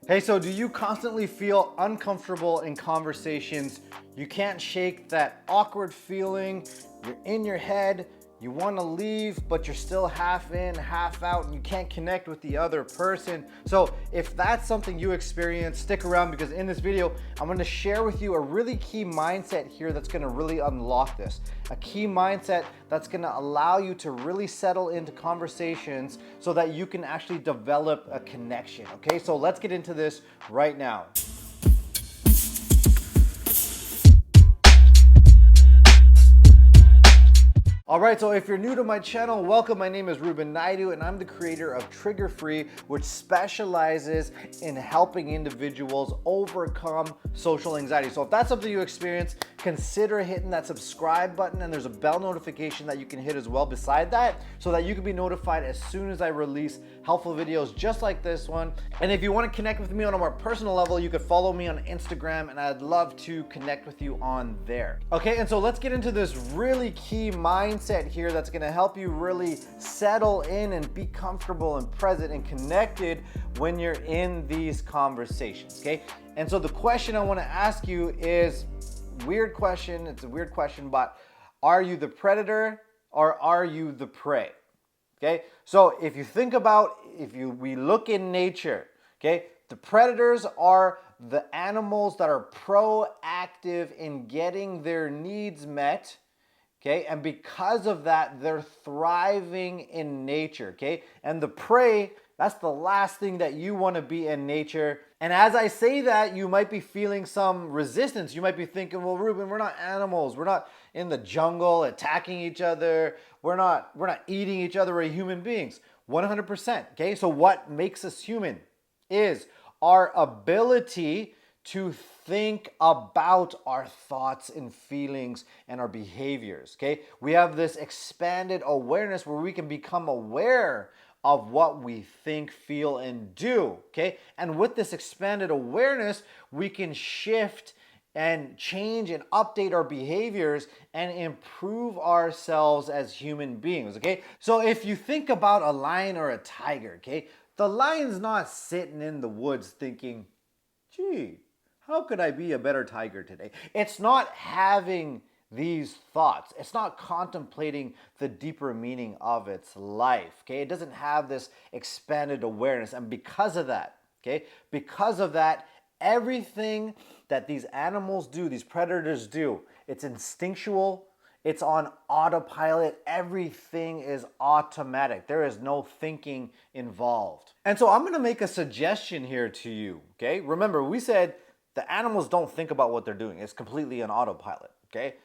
Hey, so do you constantly feel uncomfortable in conversations? You can't shake that awkward feeling, you're in your head, you want to leave, but you're still half in, half out, and you can't connect with the other person. So if that's something you experience, stick around because in this video, I'm going to share with you a really key mindset here that's going to really unlock this. A key mindset that's going to allow you to really settle into conversations so that you can actually develop a connection. Okay, so let's get into this right now. All right, so if you're new to my channel, welcome. My name is Rubin Naidu, and I'm the creator of Trigger Free, which specializes in helping individuals overcome social anxiety. So if that's something you experience, consider hitting that subscribe button, and there's a bell notification that you can hit as well beside that so that you can be notified as soon as I release helpful videos just like this one. And if you want to connect with me on a more personal level, you could follow me on Instagram, and I'd love to connect with you on there. Okay, and so let's get into this really key mindset here that's going to help you really settle in and be comfortable and present and connected when you're in these conversations. Okay, and so the question I want to ask you is weird question. It's a weird question, but are you the predator or are you the prey? Okay, so if you think about, we look in nature, okay, the predators are the animals that are proactive in getting their needs met. Okay, and because of that, they're thriving in nature. Okay, and the prey, that's the last thing that you want to be in nature. And as I say that, you might be feeling some resistance. You might be thinking, well, Ruben, we're not animals. We're not in the jungle attacking each other. We're not eating each other. We're human beings. 100%. Okay, so what makes us human is our ability to think about our thoughts and feelings and our behaviors. Okay, we have this expanded awareness where we can become aware of what we think, feel, and do. Okay, and with this expanded awareness, we can shift and change and update our behaviors and improve ourselves as human beings. Okay, so if you think about a lion or a tiger, okay, the lion's not sitting in the woods thinking, gee, how could I be a better tiger today? It's not having these thoughts. It's not contemplating the deeper meaning of its life. Okay, it doesn't have this expanded awareness, and because of that, everything that these animals do, these predators do, it's instinctual. It's on autopilot. Everything is automatic. There is no thinking involved. And so I'm going to make a suggestion here to you. Okay, remember we said the animals don't think about what they're doing. It's completely on autopilot, okay?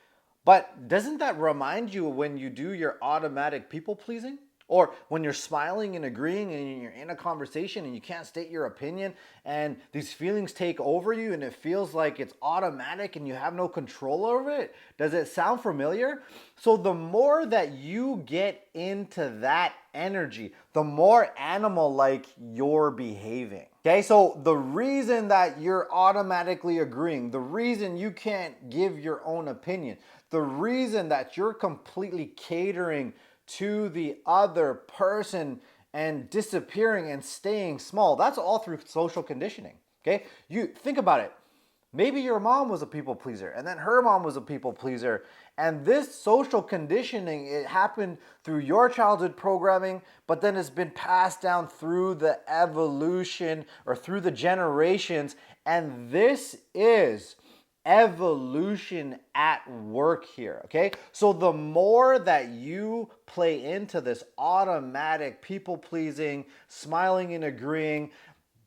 But doesn't that remind you when you do your automatic people pleasing? Or when you're smiling and agreeing and you're in a conversation and you can't state your opinion and these feelings take over you and it feels like it's automatic and you have no control over it? Does it sound familiar? So the more that you get into that energy, the more animal-like you're behaving. Okay, so the reason that you're automatically agreeing, the reason you can't give your own opinion, the reason that you're completely catering to the other person and disappearing and staying small, that's all through social conditioning. Okay, you think about it. Maybe your mom was a people pleaser and then her mom was a people pleaser. And this social conditioning, it happened through your childhood programming, but then it's been passed down through the evolution or through the generations. And this is evolution at work here, okay? So the more that you play into this automatic people pleasing, smiling and agreeing,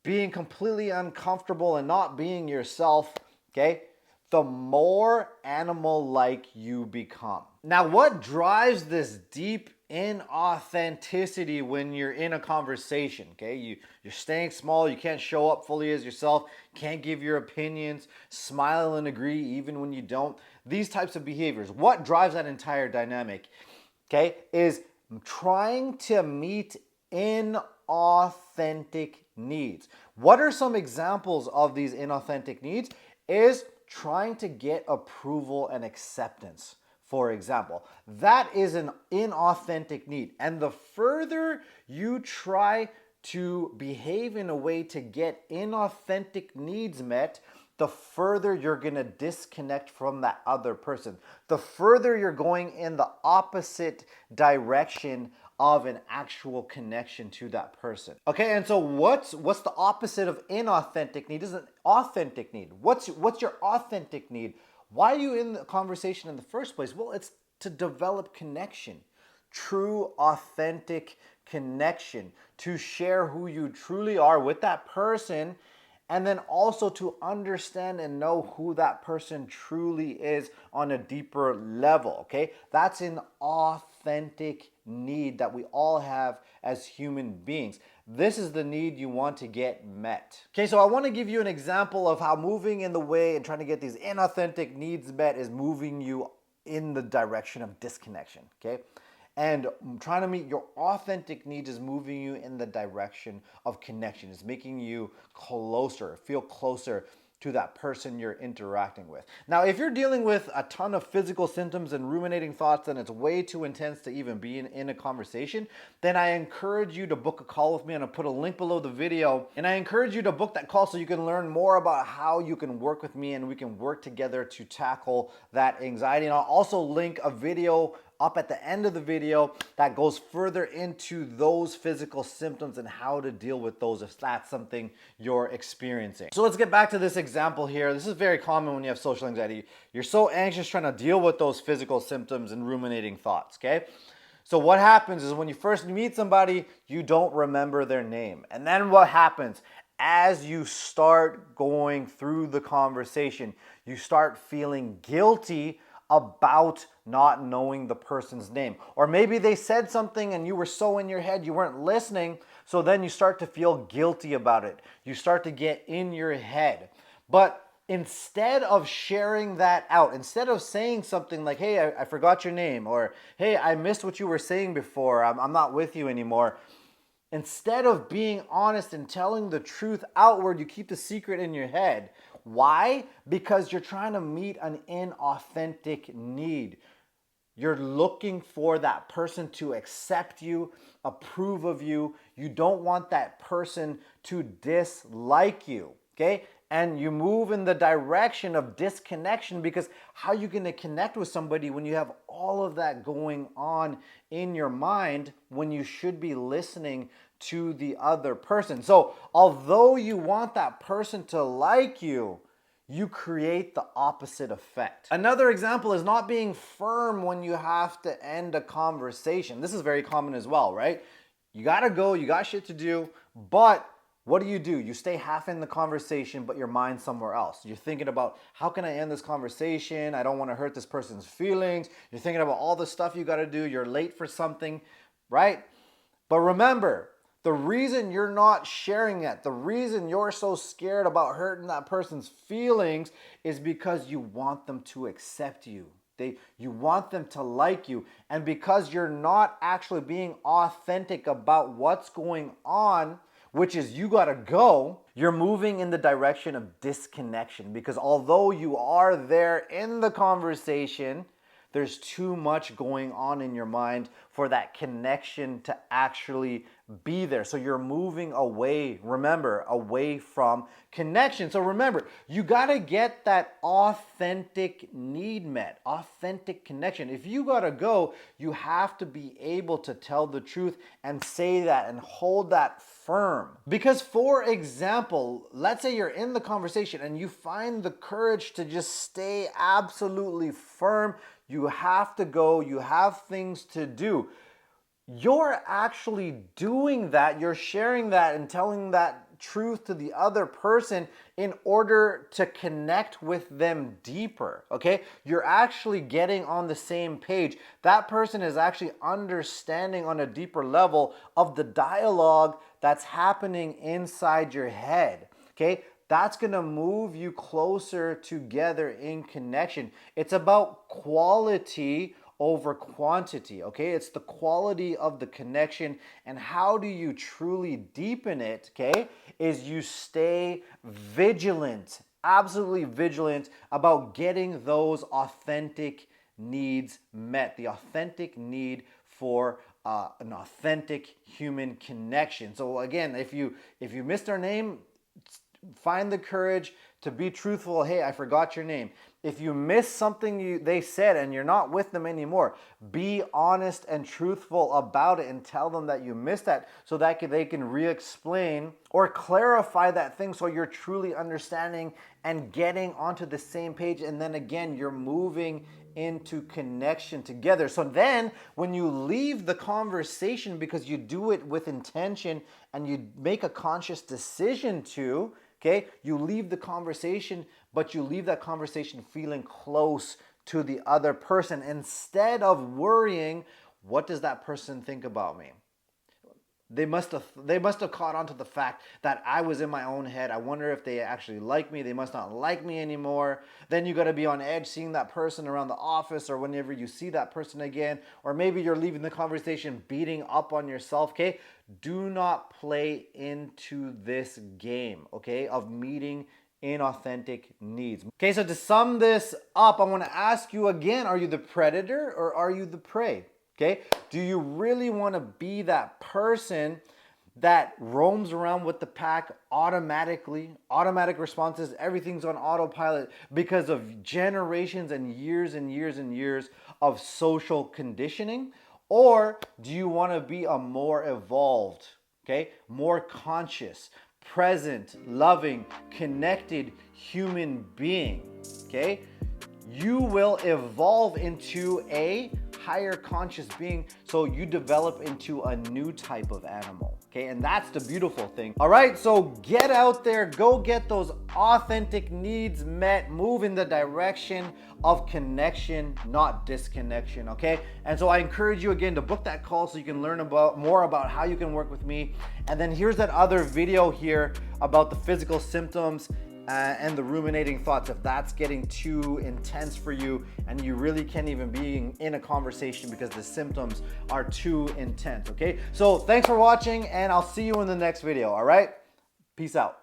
being completely uncomfortable and not being yourself, okay, the more animal-like you become. Now, what drives this deep inauthenticity when you're in a conversation, okay? You're staying small, you can't show up fully as yourself, can't give your opinions, smile and agree even when you don't. These types of behaviors, what drives that entire dynamic, okay, is trying to meet inauthentic needs. What are some examples of these inauthentic needs? Is trying to get approval and acceptance, for example. That is an inauthentic need. And the further you try to behave in a way to get inauthentic needs met, the further you're going to disconnect from that other person. The further you're going in the opposite direction of an actual connection to that person. Okay, and so what's the opposite of inauthentic need? Is an authentic need. What's your authentic need? Why are you in the conversation in the first place? Well, it's to develop connection. True, authentic connection, to share who you truly are with that person, and then also to understand and know who that person truly is on a deeper level, okay? That's an authentic need that we all have as human beings. This is the need you want to get met. Okay, so I want to give you an example of how moving in the way and trying to get these inauthentic needs met is moving you in the direction of disconnection, okay? And trying to meet your authentic needs is moving you in the direction of connection. It's making you closer, feel closer to that person you're interacting with. Now, if you're dealing with a ton of physical symptoms and ruminating thoughts and it's way too intense to even be in a conversation, then I encourage you to book a call with me, and I'll put a link below the video. And I encourage you to book that call so you can learn more about how you can work with me and we can work together to tackle that anxiety. And I'll also link a video up at the end of the video that goes further into those physical symptoms and how to deal with those if that's something you're experiencing. So let's get back to this example here. This is very common when you have social anxiety. You're so anxious trying to deal with those physical symptoms and ruminating thoughts, okay? So what happens is when you first meet somebody, you don't remember their name. And then what happens? As you start going through the conversation, you start feeling guilty about not knowing the person's name. Or maybe they said something and you were so in your head you weren't listening, so then you start to feel guilty about it. You start to get in your head. But instead of sharing that out, instead of saying something like, hey, I forgot your name, or hey, I missed what you were saying before, I'm not with you anymore. Instead of being honest and telling the truth outward, you keep the secret in your head. Why? Because you're trying to meet an inauthentic need. You're looking for that person to accept you, approve of you. You don't want that person to dislike you, okay? And you move in the direction of disconnection, because how are you going to connect with somebody when you have all of that going on in your mind when you should be listening to the other person? So although you want that person to like you, you create the opposite effect. Another example is not being firm when you have to end a conversation. This is very common as well, right? You gotta go, you got shit to do, but what do? You stay half in the conversation, but your mind's somewhere else. You're thinking about, how can I end this conversation? I don't want to hurt this person's feelings. You're thinking about all the stuff you got to do. You're late for something, right? But remember, the reason you're not sharing it, the reason you're so scared about hurting that person's feelings is because you want them to accept you. You want them to like you. And because you're not actually being authentic about what's going on, which is you gotta go, you're moving in the direction of disconnection. Because although you are there in the conversation, there's too much going on in your mind for that connection to actually be there. So you're moving away, remember, away from connection. So remember, you gotta get that authentic need met, authentic connection. If you gotta go, you have to be able to tell the truth and say that and hold that firm. Because for example, let's say you're in the conversation and you find the courage to just stay absolutely firm. You have to go, you have things to do. You're actually doing that, you're sharing that and telling that truth to the other person in order to connect with them deeper, okay? You're actually getting on the same page. That person is actually understanding on a deeper level of the dialogue that's happening inside your head, okay? That's gonna move you closer together in connection. It's about quality over quantity, okay? It's the quality of the connection, and how do you truly deepen it, okay? Is you stay vigilant, absolutely vigilant about getting those authentic needs met, the authentic need for an authentic human connection. So again, if you missed our name, find the courage to be truthful. Hey, I forgot your name. If you miss something they said and you're not with them anymore, be honest and truthful about it and tell them that you missed that so that they can re-explain or clarify that thing so you're truly understanding and getting onto the same page. And then again, you're moving into connection together. So then when you leave the conversation, because you do it with intention and you make a conscious decision to, okay, you leave the conversation, but you leave that conversation feeling close to the other person instead of worrying, what does that person think about me? They must have caught on to the fact that I was in my own head. I wonder if they actually like me. They must not like me anymore. Then you got to be on edge seeing that person around the office or whenever you see that person again. Or maybe you're leaving the conversation beating up on yourself, okay? Do not play into this game, okay, of meeting inauthentic needs. Okay, so to sum this up, I want to ask you again, are you the predator or are you the prey? Okay, do you really want to be that person that roams around with the pack automatically, automatic responses, everything's on autopilot because of generations and years and years and years of social conditioning? Or do you want to be a more evolved, okay, more conscious, present, loving, connected human being? Okay, you will evolve into a higher conscious being, so you develop into a new type of animal, okay? And that's the beautiful thing. All right, so get out there, go get those authentic needs met, move in the direction of connection, not disconnection, okay? And so I encourage you again to book that call so you can learn more about how you can work with me. And then here's that other video here about the physical symptoms and the ruminating thoughts, if that's getting too intense for you and you really can't even be in a conversation because the symptoms are too intense, okay? So thanks for watching and I'll see you in the next video, all right? Peace out.